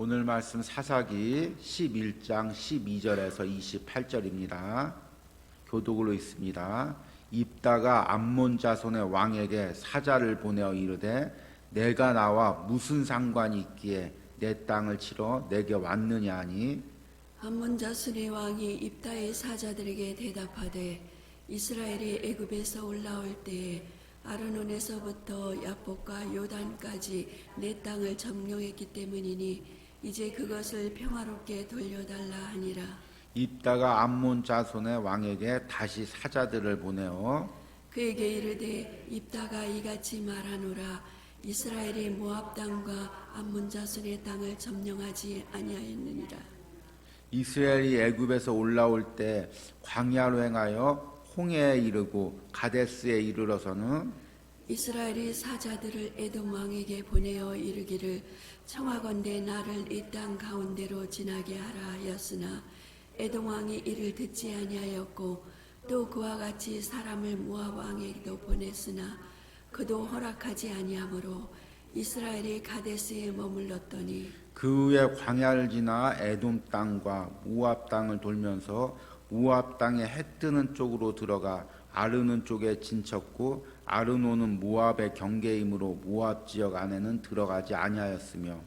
오늘 말씀 사사기 11장 12절에서 28절입니다. 교독으로 있습니다. 입다가 암몬 자손의 왕에게 사자를 보내어 이르되 내가 나와 무슨 상관이 있기에 내 땅을 치러 내게 왔느냐 하니 암몬 자손의 왕이 입다의 사자들에게 대답하되 이스라엘이 애굽에서 올라올 때에 아르논에서부터 야복과 요단까지 내 땅을 점령했기 때문이니 이제 그것을 평화롭게 돌려달라 하니라. 입다가 암몬 자손의 왕에게 다시 사자들을 보내어 그에게 이르되 입다가 이같이 말하노라. 이스라엘이 모압 땅과 암몬 자손의 땅을 점령하지 아니하였느니라. 이스라엘이 애굽에서 올라올 때 광야로 행하여 홍해에 이르고 가데스에 이르러서는 이스라엘이 사자들을 에돔 왕에게 보내어 이르기를 청하건대 나를 이 땅 가운데로 지나게 하라 하였으나 에돔 왕이 이를 듣지 아니하였고 또 그와 같이 사람을 모압 왕에게도 보냈으나 그도 허락하지 아니하므로 이스라엘이 가데스에 머물렀더니 그 후에 광야를 지나 에돔 땅과 모압 땅을 돌면서 모압 땅의 해 뜨는 쪽으로 들어가 아르논 쪽에 진쳤고 아르논은 모압의 경계이므로 모압 지역 안에는 들어가지 아니하였으며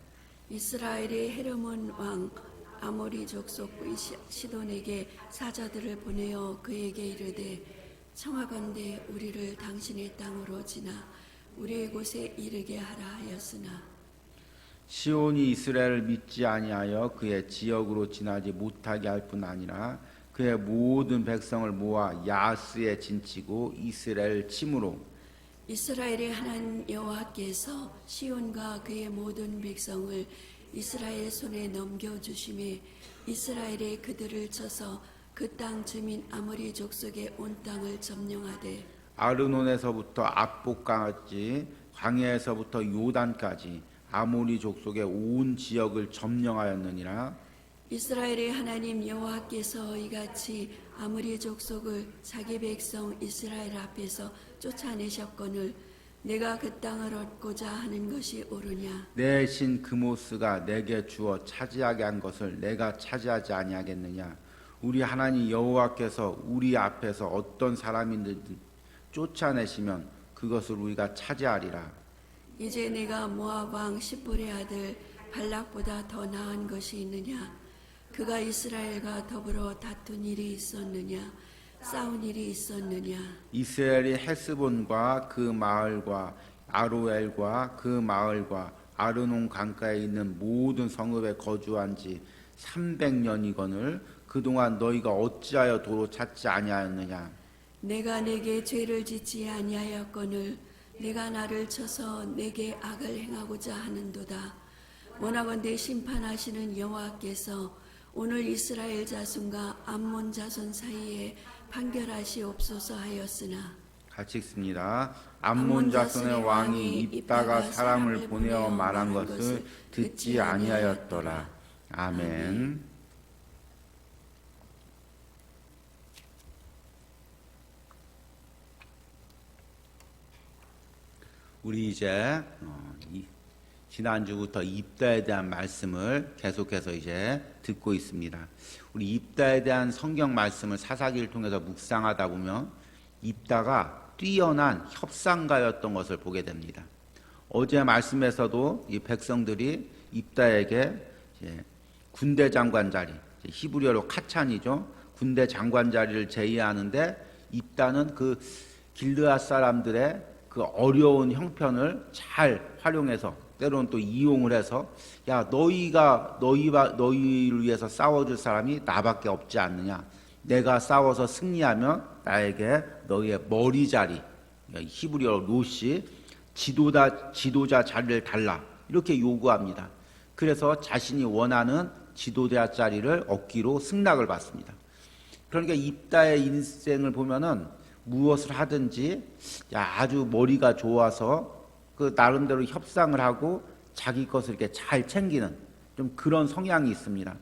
이스라엘이 헤르몬 왕 아모리 족속 시돈에게 사자들을 보내어 그에게 이르되 청하건대 우리를 당신의 땅으로 지나 우리의 곳에 이르게 하라 하였으나 시온이 이스라엘을 믿지 아니하여 그의 지역으로 지나지 못하게 할 뿐 아니라 그의 모든 백성을 모아 야스에 진치고 이스라엘 침으로 이스라엘의 하나님 여호와께서 시온과 그의 모든 백성을 이스라엘 손에 넘겨주심에 이스라엘이 그들을 쳐서 그 땅 주민 아모리 족속의 온 땅을 점령하되 아르논에서부터 압복까지 광야에서부터 요단까지 아모리 족속의 온 지역을 점령하였느니라. 이스라엘의 하나님 여호와께서 이같이 아모리 족속을 자기 백성 이스라엘 앞에서 쫓아내셨거늘 내가 그 땅을 얻고자 하는 것이 옳으냐. 내 신 그모스가 내게 주어 차지하게 한 것을 내가 차지하지 아니하겠느냐. 우리 하나님 여호와께서 우리 앞에서 어떤 사람이든 쫓아내시면 그것을 우리가 차지하리라. 이제 내가 모압 왕 십볼의 아들 발락보다 더 나은 것이 있느냐. 그가 이스라엘과 더불어 다툰 일이 있었느냐. 싸운 일이 있었느냐. 이스라엘이 헤스본과 그 마을과 아로엘과 그 마을과 아르논 강가에 있는 모든 성읍에 거주한 지 300년이거늘 그동안 너희가 어찌하여 도로 찾지 아니하였느냐. 내가 내게 죄를 짓지 아니하였거늘 내가 나를 쳐서 내게 악을 행하고자 하는도다. 원하건대 심판하시는 여호와께서 오늘 이스라엘 자손과 암몬 자손 사이에 판결하시옵소서 하였으나 같이 읽습니다. 암몬 자손의 왕이 입다가 사람을 보내어 말한 것을 듣지 아니하였더라. 아멘. 우리 이제 지난주부터 입다에 대한 말씀을 계속해서 이제 듣고 있습니다. 우리 입다에 대한 성경 말씀을 사사기를 통해서 묵상하다 보면 입다가 뛰어난 협상가였던 것을 보게 됩니다. 어제 말씀에서도 이 백성들이 입다에게 군대 장관 자리, 히브리어로 카찬이죠. 군대 장관 자리를 제의하는데 입다는 그 길르앗 사람들의 그 어려운 형편을 잘 활용해서 때로는 또 이용을 해서 야 너희를 위해서 싸워줄 사람이 나밖에 없지 않느냐. 내가 싸워서 승리하면 나에게 너희의 머리 자리, 히브리어로 로시, 지도자 자리를 달라 이렇게 요구합니다. 그래서 자신이 원하는 지도자 자리를 얻기로 승낙을 받습니다. 그러니까 입다의 인생을 보면은 무엇을 하든지 아주 머리가 좋아서 그 나름대로 협상을 하고 자기 것을 이렇게 잘 챙기는 좀 그런 성향이 있습니다.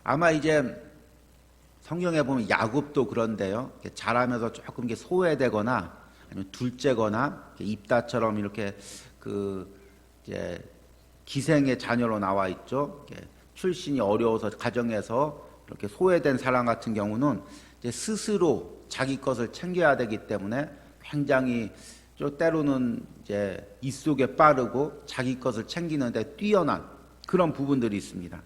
아마 이제 성경에 보면 야곱도 그런데요. 자라면서 조금 이렇게 소외되거나 아니면 둘째거나 입다처럼 이렇게 그 이제 기생의 자녀로 나와 있죠. 출신이 어려워서 가정에서 이렇게 소외된 사람 같은 경우는 이제 스스로 자기 것을 챙겨야 되기 때문에 굉장히 때로는 이제 입속에 빠르고 자기 것을 챙기는데 뛰어난 그런 부분들이 있습니다.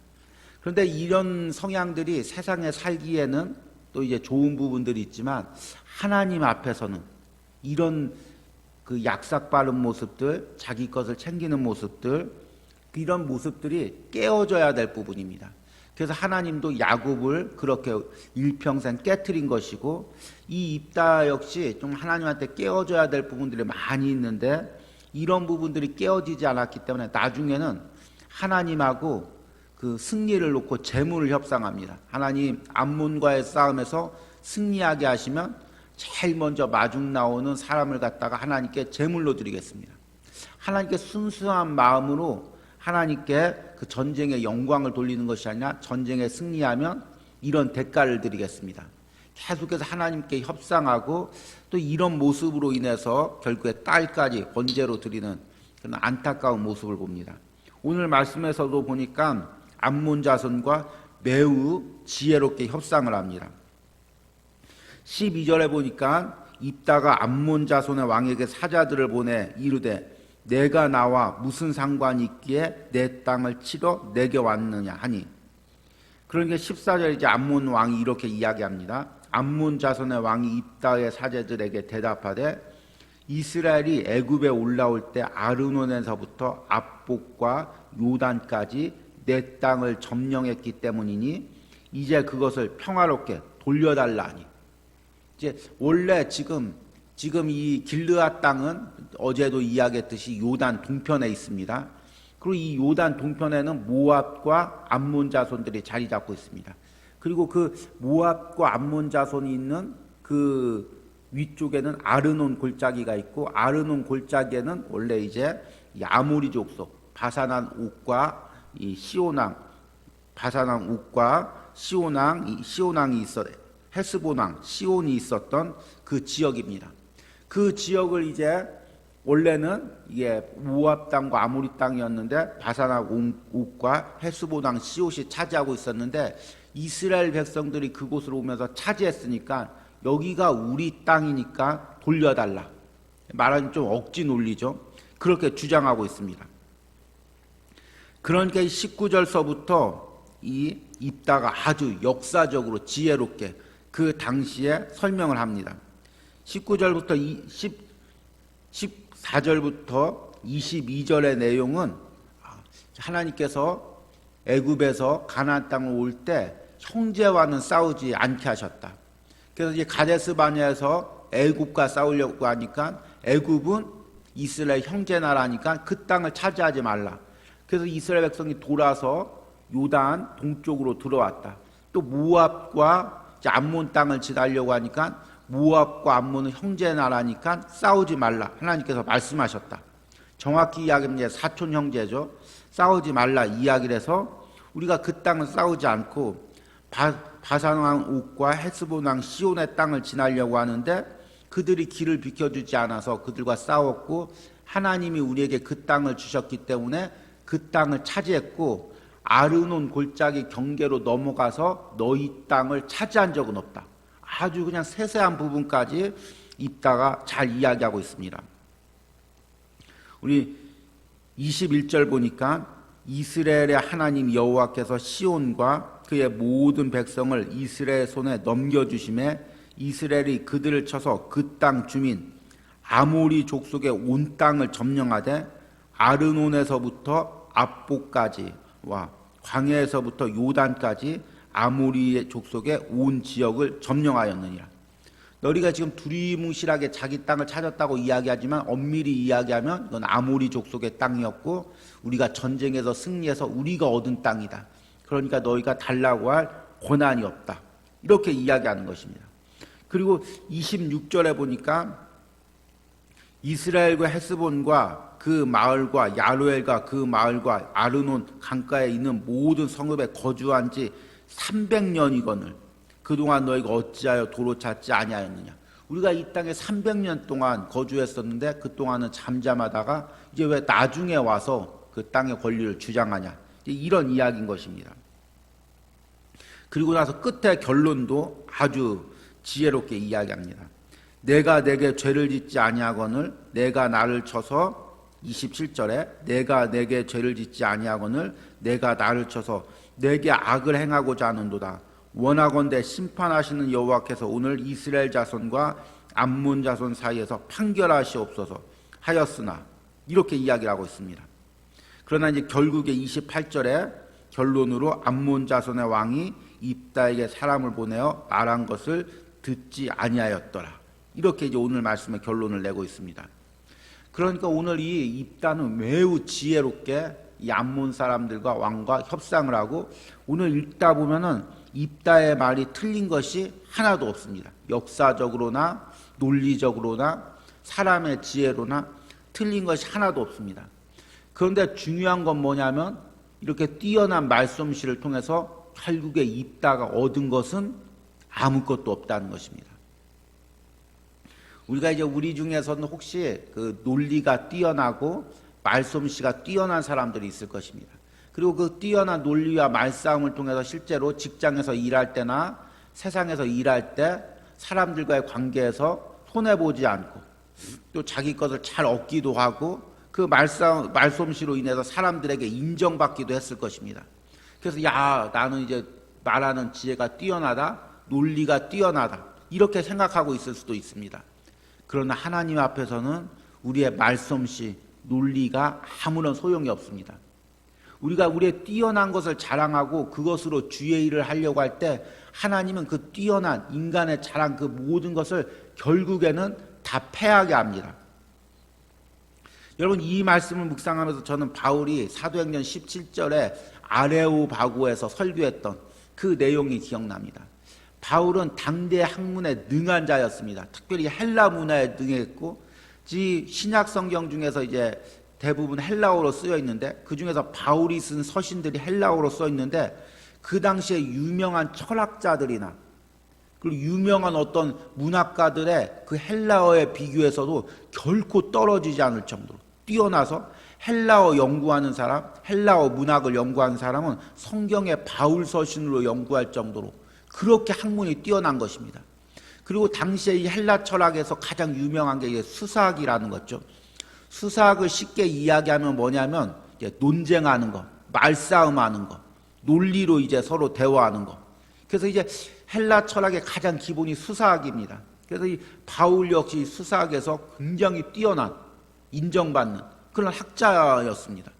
그런데 이런 성향들이 세상에 살기에는 또 이제 좋은 부분들이 있지만 하나님 앞에서는 이런 그 약삭 빠른 모습들, 자기 것을 챙기는 모습들, 이런 모습들이 깨어져야 될 부분입니다. 그래서 하나님도 야곱을 그렇게 일평생 깨트린 것이고 이 입다 역시 좀 하나님한테 깨어져야 될 부분들이 많이 있는데 이런 부분들이 깨어지지 않았기 때문에 나중에는 하나님하고 그 승리를 놓고 재물을 협상합니다. 하나님 암몬과의 싸움에서 승리하게 하시면 제일 먼저 마중 나오는 사람을 갖다가 하나님께 제물로 드리겠습니다. 하나님께 순수한 마음으로 하나님께 그 전쟁의 영광을 돌리는 것이 아니라 전쟁에 승리하면 이런 대가를 드리겠습니다. 계속해서 하나님께 협상하고 또 이런 모습으로 인해서 결국에 딸까지 번제로 드리는 그런 안타까운 모습을 봅니다. 오늘 말씀에서도 보니까 암몬 자손과 매우 지혜롭게 협상을 합니다. 12절에 보니까 입다가 암몬 자손의 왕에게 사자들을 보내 이르되 내가 나와 무슨 상관이 있기에 내 땅을 치러 내게 왔느냐 하니, 그러니까 14절에 이제 암몬 왕이 이렇게 이야기합니다. 암몬 자손의 왕이 입다의 사제들에게 대답하되 이스라엘이 애굽에 올라올 때 아르논에서부터 압복과 요단까지 내 땅을 점령했기 때문이니 이제 그것을 평화롭게 돌려달라 하니, 이제 원래 지금 이 길르앗 땅은 어제도 이야기했듯이 요단 동편에 있습니다. 그리고 이 요단 동편에는 모압과 암몬 자손들이 자리 잡고 있습니다. 그리고 그 모압과 암몬 자손이 있는 그 위쪽에는 아르논 골짜기가 있고 아르논 골짜기에는 원래 이제 이 아모리 족속 바산한 옥과 이 시온왕 바산한 옥과 시온왕이 있었 헬스본 시온이 있었던 그 지역입니다. 그 지역을 이제 원래는 이게 모압 땅과 아모리 땅이었는데 바산한 옥과 헬스본 시온이 차지하고 있었는데 이스라엘 백성들이 그곳으로 오면서 차지했으니까 여기가 우리 땅이니까 돌려달라. 말하자면 좀 억지 논리죠. 그렇게 주장하고 있습니다. 그러니까 19절서부터 이 입다가 아주 역사적으로 지혜롭게 그 당시에 설명을 합니다. 19절부터 14절부터 22절의 내용은 하나님께서 애굽에서 가나안 땅을 올 때 형제와는 싸우지 않게 하셨다. 그래서 이제 가데스 바네아에서 애굽과 싸우려고 하니까 애굽은 이스라엘 형제 나라니까 그 땅을 차지하지 말라. 그래서 이스라엘 백성이 돌아서 요단 동쪽으로 들어왔다. 또 모압과 암몬 땅을 지나려고 하니까 모압과 암몬은 형제 나라니까 싸우지 말라. 하나님께서 말씀하셨다. 정확히 이야기하면 사촌 형제죠. 싸우지 말라 이야기를 해서 우리가 그 땅을 싸우지 않고 바산왕 옥과 헬스본 왕 시온의 땅을 지나려고 하는데 그들이 길을 비켜주지 않아서 그들과 싸웠고 하나님이 우리에게 그 땅을 주셨기 때문에 그 땅을 차지했고 아르논 골짜기 경계로 넘어가서 너희 땅을 차지한 적은 없다. 아주 그냥 세세한 부분까지 입다가 잘 이야기하고 있습니다. 우리 21절 보니까 이스라엘의 하나님 여호와께서 시온과 그의 모든 백성을 이스라엘 손에 넘겨주심에 이스라엘이 그들을 쳐서 그 땅 주민 아모리 족속의 온 땅을 점령하되 아르논에서부터 압복까지와 광야에서부터 요단까지 아모리 족속의 온 지역을 점령하였느니라. 너희가 지금 두리뭉실하게 자기 땅을 찾았다고 이야기하지만 엄밀히 이야기하면 이건 아모리 족속의 땅이었고 우리가 전쟁에서 승리해서 우리가 얻은 땅이다. 그러니까 너희가 달라고 할 권한이 없다. 이렇게 이야기하는 것입니다. 그리고 26절에 보니까 이스라엘과 헤스본과 그 마을과 야로엘과 그 마을과 아르논 강가에 있는 모든 성읍에 거주한 지 300년이거늘 그동안 너희가 어찌하여 도로 찾지 아니하였느냐. 우리가 이 땅에 300년 동안 거주했었는데 그동안은 잠잠하다가 이제 왜 나중에 와서 그 땅의 권리를 주장하냐. 이런 이야기인 것입니다. 그리고 나서 끝에 결론도 아주 지혜롭게 이야기합니다. 내가 내게 죄를 짓지 아니하거늘 내가 나를 쳐서 27절에 내가 내게 죄를 짓지 아니하거늘 내가 나를 쳐서 내게 악을 행하고자 하는도다. 원하건대 심판하시는 여호와께서 오늘 이스라엘 자손과 암몬 자손 사이에서 판결하시옵소서 하였으나 이렇게 이야기를 하고 있습니다. 그러나 이제 결국에 28절에 결론으로 암몬 자손의 왕이 입다에게 사람을 보내어 말한 것을 듣지 아니하였더라. 이렇게 이제 오늘 말씀의 결론을 내고 있습니다. 그러니까 오늘 이 입다는 매우 지혜롭게 이 암몬 사람들과 왕과 협상을 하고 오늘 읽다 보면은 입다의 말이 틀린 것이 하나도 없습니다. 역사적으로나 논리적으로나 사람의 지혜로나 틀린 것이 하나도 없습니다. 그런데 중요한 건 뭐냐면 이렇게 뛰어난 말솜씨를 통해서 결국에 입다가 얻은 것은 아무것도 없다는 것입니다. 우리가 이제 우리 중에서는 혹시 그 논리가 뛰어나고 말솜씨가 뛰어난 사람들이 있을 것입니다. 그리고 그 뛰어난 논리와 말싸움을 통해서 실제로 직장에서 일할 때나 세상에서 일할 때 사람들과의 관계에서 손해보지 않고 또 자기 것을 잘 얻기도 하고 그 말솜씨로 인해서 사람들에게 인정받기도 했을 것입니다. 그래서 야, 나는 이제 말하는 지혜가 뛰어나다, 논리가 뛰어나다 이렇게 생각하고 있을 수도 있습니다. 그러나 하나님 앞에서는 우리의 말솜씨, 논리가 아무런 소용이 없습니다. 우리가 우리의 뛰어난 것을 자랑하고 그것으로 주의 일을 하려고 할 때 하나님은 그 뛰어난 인간의 자랑 그 모든 것을 결국에는 다 패하게 합니다. 여러분 이 말씀을 묵상하면서 저는 바울이 사도행전 17절에 아레오바고에서 설교했던 그 내용이 기억납니다. 바울은 당대 학문에 능한 자였습니다. 특별히 헬라 문화에 능했고 신약 성경 중에서 이제 대부분 헬라어로 쓰여 있는데 그 중에서 바울이 쓴 서신들이 헬라어로 써 있는데 그 당시에 유명한 철학자들이나 그리고 유명한 어떤 문학가들의 그 헬라어에 비교해서도 결코 떨어지지 않을 정도로 뛰어나서 헬라어 연구하는 사람, 헬라어 문학을 연구하는 사람은 성경의 바울 서신으로 연구할 정도로 그렇게 학문이 뛰어난 것입니다. 그리고 당시에 이 헬라 철학에서 가장 유명한 게 수사학이라는 거죠. 수사학을 쉽게 이야기하면 뭐냐면 이제 논쟁하는 거, 말싸움하는 거, 논리로 이제 서로 대화하는 거. 그래서 이제 헬라 철학의 가장 기본이 수사학입니다. 그래서 이 바울 역시 수사학에서 굉장히 뛰어난 인정받는 그런 학자였습니다.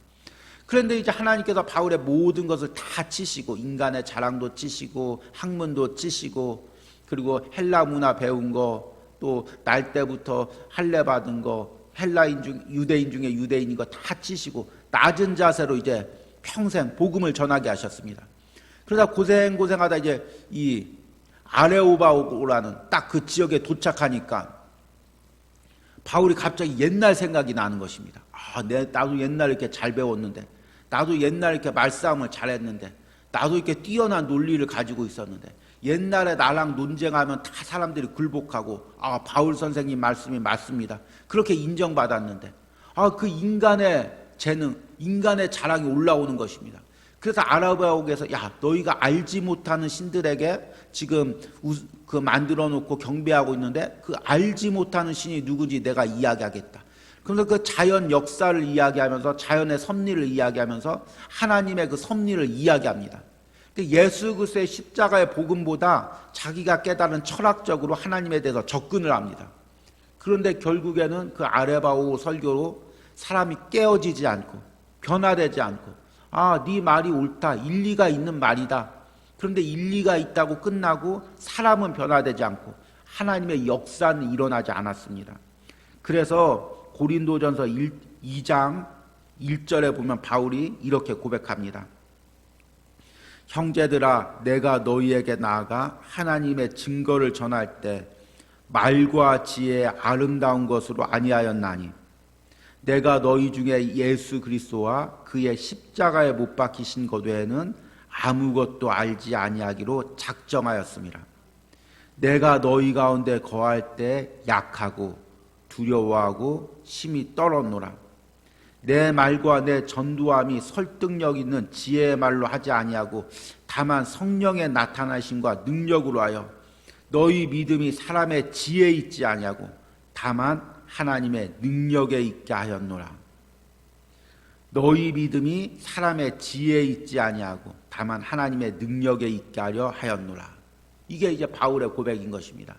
그런데 이제 하나님께서 바울의 모든 것을 다 치시고 인간의 자랑도 치시고 학문도 치시고 그리고 헬라 문화 배운 거 또 날 때부터 할례 받은 거 헬라인 중 유대인 중에 유대인인 거 다 치시고 낮은 자세로 이제 평생 복음을 전하게 하셨습니다. 그러다 고생하다 이제 이 아레오바고라는 딱 그 지역에 도착하니까 바울이 갑자기 옛날 생각이 나는 것입니다. 나도 옛날에 이렇게 잘 배웠는데 나도 옛날에 이렇게 말싸움을 잘했는데 나도 이렇게 뛰어난 논리를 가지고 있었는데 옛날에 나랑 논쟁하면 다 사람들이 굴복하고 바울 선생님 말씀이 맞습니다. 그렇게 인정받았는데 그 인간의 재능, 인간의 자랑이 올라오는 것입니다. 그래서 아라바옥에서 너희가 알지 못하는 신들에게 지금 그 만들어 놓고 경배하고 있는데 그 알지 못하는 신이 누구지 내가 이야기하겠다. 그래서 그 자연 역사를 이야기하면서 자연의 섭리를 이야기하면서 하나님의 그 섭리를 이야기합니다. 예수 그리스도의 십자가의 복음보다 자기가 깨달은 철학적으로 하나님에 대해서 접근을 합니다. 그런데 결국에는 그 아레바오 설교로 사람이 깨어지지 않고 변화되지 않고 네 말이 옳다. 일리가 있는 말이다. 그런데 일리가 있다고 끝나고 사람은 변화되지 않고 하나님의 역사는 일어나지 않았습니다. 그래서 고린도전서 2장 1절에 보면 바울이 이렇게 고백합니다. 형제들아 내가 너희에게 나아가 하나님의 증거를 전할 때 말과 지혜의 아름다운 것으로 아니하였나니 내가 너희 중에 예수 그리스도와 그의 십자가에 못 박히신 것 외에는 아무것도 알지 아니하기로 작정하였습니다. 내가 너희 가운데 거할 때 약하고 두려워하고 심히 떨었노라. 내 말과 내 전도함이 설득력 있는 지혜의 말로 하지 아니하고 다만 성령의 나타나심과 능력으로 하여 너희 믿음이 사람의 지혜에 있지 아니하고 다만 하나님의 능력에 있게 하였노라. 너희 믿음이 사람의 지혜에 있지 아니하고 다만 하나님의 능력에 있게 하려 하였노라. 이게 이제 바울의 고백인 것입니다.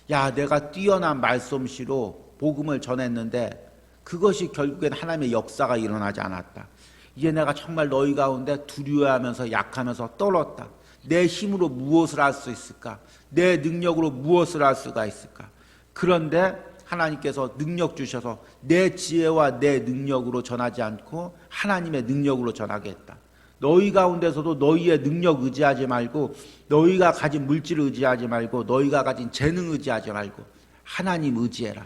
야, 내가 뛰어난 말솜씨로 복음을 전했는데 그것이 결국엔 하나님의 역사가 일어나지 않았다. 이제 내가 정말 너희 가운데 두려워하면서 약하면서 떨었다. 내 힘으로 무엇을 할 수 있을까? 내 능력으로 무엇을 할 수가 있을까? 그런데 하나님께서 능력 주셔서 내 지혜와 내 능력으로 전하지 않고 하나님의 능력으로 전하게 했다. 너희 가운데서도 너희의 능력 의지하지 말고 너희가 가진 물질을 의지하지 말고 너희가 가진 재능 의지하지 말고 하나님 의지해라.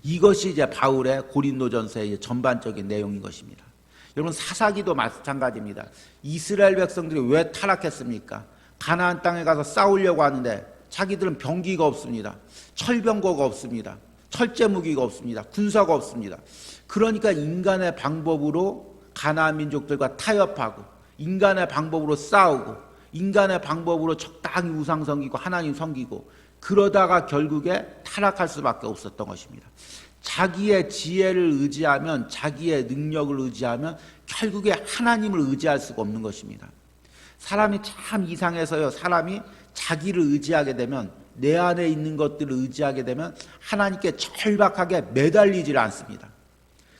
이것이 이제 바울의 고린도전서의 전반적인 내용인 것입니다. 여러분, 사사기도 마찬가지입니다. 이스라엘 백성들이 왜 타락했습니까? 가나안 땅에 가서 싸우려고 하는데 자기들은 병기가 없습니다. 철병거가 없습니다. 철제 무기가 없습니다. 군사가 없습니다. 그러니까 인간의 방법으로 가나안 민족들과 타협하고 인간의 방법으로 싸우고 인간의 방법으로 적당히 우상 섬기고 하나님 섬기고 그러다가 결국에 타락할 수밖에 없었던 것입니다. 자기의 지혜를 의지하면 자기의 능력을 의지하면 결국에 하나님을 의지할 수가 없는 것입니다. 사람이 참 이상해서요. 사람이 자기를 의지하게 되면 내 안에 있는 것들을 의지하게 되면 하나님께 절박하게 매달리질 않습니다.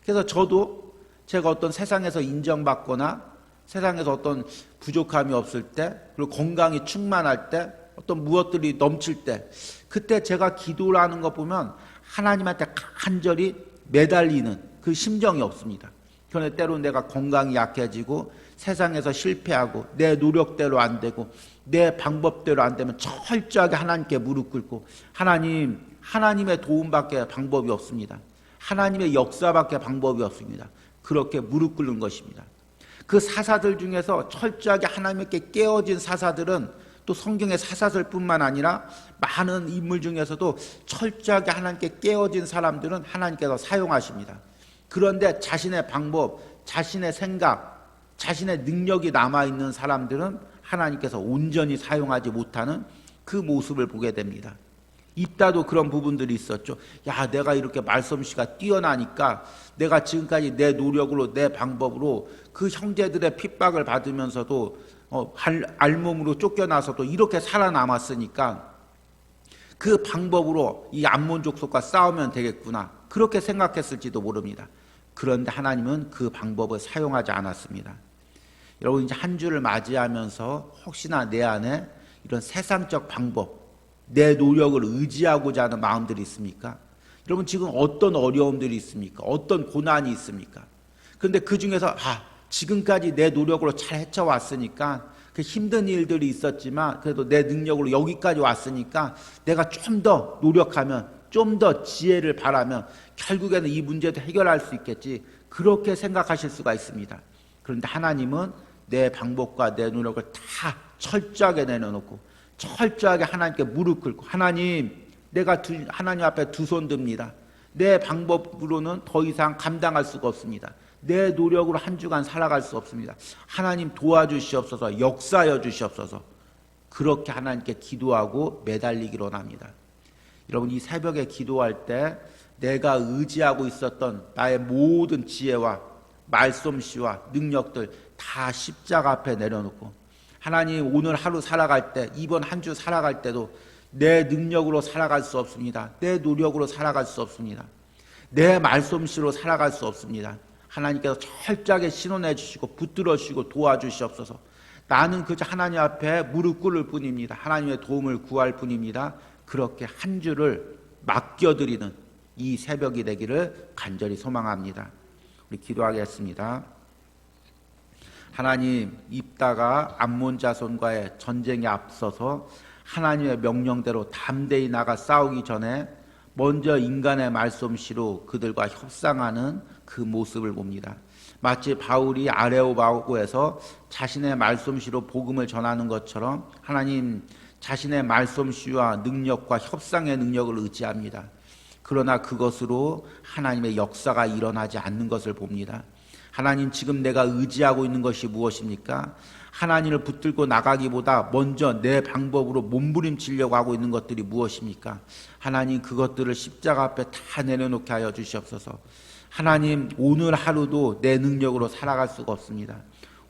그래서 저도 제가 어떤 세상에서 인정받거나 세상에서 어떤 부족함이 없을 때 그리고 건강이 충만할 때 어떤 무엇들이 넘칠 때 그때 제가 기도를 하는 것 보면 하나님한테 간절히 매달리는 그 심정이 없습니다. 그런데 때로 내가 건강이 약해지고 세상에서 실패하고 내 노력대로 안 되고 내 방법대로 안 되면 철저하게 하나님께 무릎 꿇고 하나님의 도움밖에 방법이 없습니다. 하나님의 역사밖에 방법이 없습니다. 그렇게 무릎 꿇는 것입니다. 그 사사들 중에서 철저하게 하나님께 깨어진 사사들은 또 성경의 사사들뿐만 아니라 많은 인물 중에서도 철저하게 하나님께 깨어진 사람들은 하나님께서 사용하십니다. 그런데 자신의 방법, 자신의 생각, 자신의 능력이 남아있는 사람들은 하나님께서 온전히 사용하지 못하는 그 모습을 보게 됩니다. 입다도 그런 부분들이 있었죠. 야, 내가 이렇게 말솜씨가 뛰어나니까 내가 지금까지 내 노력으로 내 방법으로 그 형제들의 핍박을 받으면서도 알몸으로 쫓겨나서도 이렇게 살아남았으니까 그 방법으로 이 암몬 족속과 싸우면 되겠구나 그렇게 생각했을지도 모릅니다. 그런데 하나님은 그 방법을 사용하지 않았습니다. 여러분, 이제 한 주를 맞이하면서 혹시나 내 안에 이런 세상적 방법, 내 노력을 의지하고자 하는 마음들이 있습니까? 여러분, 지금 어떤 어려움들이 있습니까? 어떤 고난이 있습니까? 그런데 그 중에서 지금까지 내 노력으로 잘 헤쳐왔으니까 그 힘든 일들이 있었지만 그래도 내 능력으로 여기까지 왔으니까 내가 좀 더 노력하면 좀 더 지혜를 바라면 결국에는 이 문제도 해결할 수 있겠지 그렇게 생각하실 수가 있습니다. 그런데 하나님은 내 방법과 내 노력을 다 철저하게 내려놓고 철저하게 하나님께 무릎 꿇고 하나님, 내가 하나님 앞에 두 손 듭니다. 내 방법으로는 더 이상 감당할 수가 없습니다. 내 노력으로 한 주간 살아갈 수 없습니다. 하나님 도와주시옵소서, 역사여 주시옵소서. 그렇게 하나님께 기도하고 매달리기로 합니다. 여러분, 이 새벽에 기도할 때 내가 의지하고 있었던 나의 모든 지혜와 말솜씨와 능력들 다 십자가 앞에 내려놓고 하나님, 오늘 하루 살아갈 때, 이번 한 주 살아갈 때도 내 능력으로 살아갈 수 없습니다. 내 노력으로 살아갈 수 없습니다. 내 말솜씨로 살아갈 수 없습니다. 하나님께서 철저하게 신원해 주시고 붙들어 주시고 도와주시옵소서. 나는 그저 하나님 앞에 무릎 꿇을 뿐입니다. 하나님의 도움을 구할 뿐입니다. 그렇게 한 주를 맡겨드리는 이 새벽이 되기를 간절히 소망합니다. 우리 기도하겠습니다. 하나님, 입다가 암몬 자손과의 전쟁에 앞서서 하나님의 명령대로 담대히 나가 싸우기 전에 먼저 인간의 말솜씨로 그들과 협상하는 그 모습을 봅니다. 마치 바울이 아레오바고에서 자신의 말솜씨로 복음을 전하는 것처럼 하나님, 자신의 말솜씨와 능력과 협상의 능력을 의지합니다. 그러나 그것으로 하나님의 역사가 일어나지 않는 것을 봅니다. 하나님, 지금 내가 의지하고 있는 것이 무엇입니까? 하나님을 붙들고 나가기보다 먼저 내 방법으로 몸부림치려고 하고 있는 것들이 무엇입니까? 하나님, 그것들을 십자가 앞에 다 내려놓게 하여 주시옵소서. 하나님, 오늘 하루도 내 능력으로 살아갈 수가 없습니다.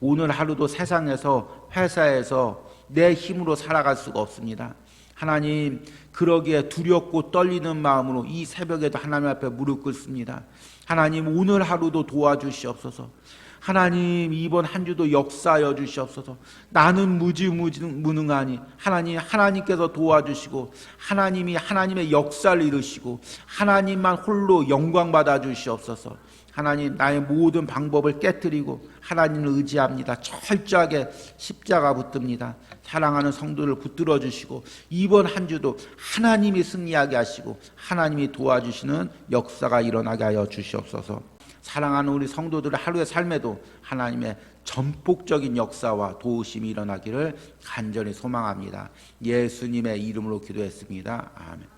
오늘 하루도 세상에서, 회사에서 내 힘으로 살아갈 수가 없습니다. 하나님, 그러기에 두렵고 떨리는 마음으로 이 새벽에도 하나님 앞에 무릎 꿇습니다. 하나님, 오늘 하루도 도와주시옵소서. 하나님, 이번 한 주도 역사하여 주시옵소서. 나는 무능하니 하나님, 하나님께서 도와주시고 하나님이 하나님의 역사를 이루시고 하나님만 홀로 영광 받아 주시옵소서. 하나님, 나의 모든 방법을 깨뜨리고 하나님을 의지합니다. 철저하게 십자가 붙듭니다. 사랑하는 성도를 붙들어 주시고 이번 한 주도 하나님이 승리하게 하시고 하나님이 도와주시는 역사가 일어나게 하여 주시옵소서. 사랑하는 우리 성도들의 하루의 삶에도 하나님의 전폭적인 역사와 도우심이 일어나기를 간절히 소망합니다. 예수님의 이름으로 기도했습니다. 아멘.